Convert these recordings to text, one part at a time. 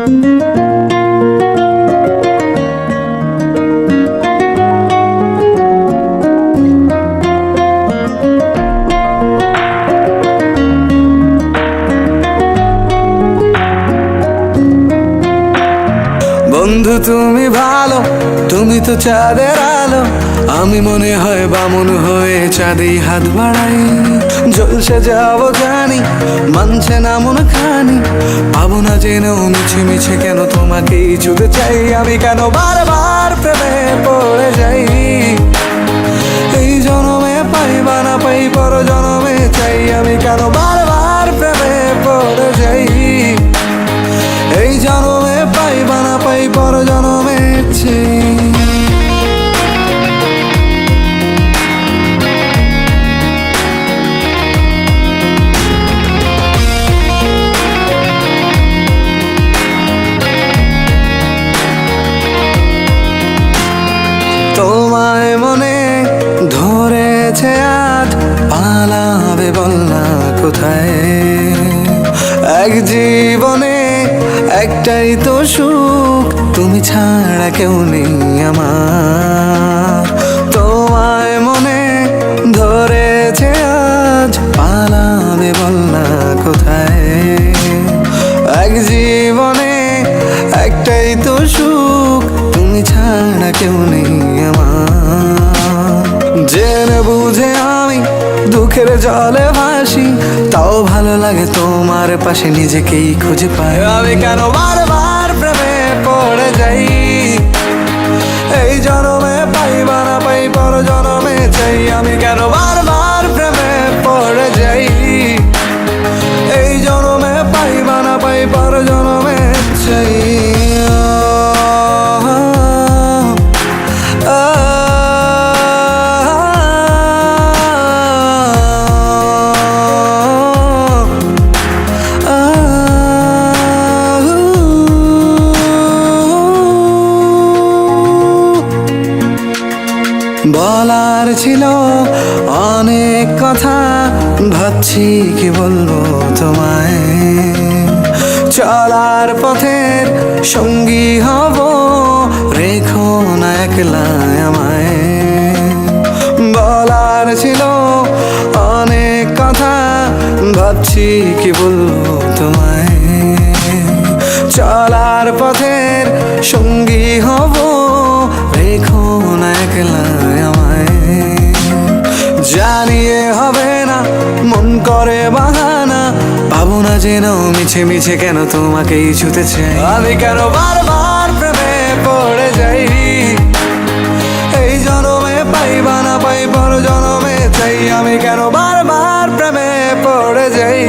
বন্ধু তুমি ভালো, তুমি তো চাঁদের আলো, আমি মনে হয় বামুন হয়ে চাঁদে হাত বাড়াই। জলসে যাবো জানি, মানছে না মন খানি, পাবো না জেনেও মিছে মিছে কেন তোমাকেই ছুতে চাই। আমি কেন বারবার প্রেমে পড়ে যাই, এই জনমে পাই বা না পাই পর জনমে চাই। আমি কেন বারবার প্রেমে পড়ে যাই, এই জনমে পাই বা না পাই পর জনমে চাই। তোমায় মনে ধরেছে আজ, পালাবে বল না কোথায়। এক জীবনে একটাই তো সুখ, তুমি ছাড়া কেউ নেই আমার। তোমায় মনে ধরেছে আজ, পালাবে বল না কোথায়। এক জীবনে একটাই তো সুখ, তুমি ছাড়া কেউ নেই আমার। জেনে বুঝে আমি দুঃখের জলে ভাসি, তাও ভালো লাগে তোমার পাশে নিজেকেই খুঁজে পাই। আমি কেন বারবার প্রেমে পড়ে যাই, এই জনমে পাই বা না পাই পর জনমে চাই। আমি কেন বারবার প্রেমে পড়ে যাই, এই জনমে পাই বা না পাই পর জনমে চাই। বলার ছিল অনেক কথা, ভাবছি কি বলবো তোমায়। চলার পথের সঙ্গী হব, রেখো না একলা আমায়। বলার ছিল অনেক কথা, ভাবছি কি বলবো তোমায়। চলার পথের সঙ্গী হব, রেখো না একলা আমায়। জানিয়ে হবে না, মন করে বাহানা, পাবো না যেন মিছে মিছে কেন তোমাকেই ছুতে চাই। আমি কেন বারবার প্রেমে পড়ে যাই, এই জনমে পাই বা না পাই পর জনমে চাই। আমি কেন বারবার প্রেমে পড়ে যাই,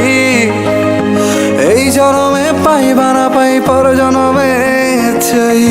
এই জনমে পাই বা না পাই পর জনমে চাই।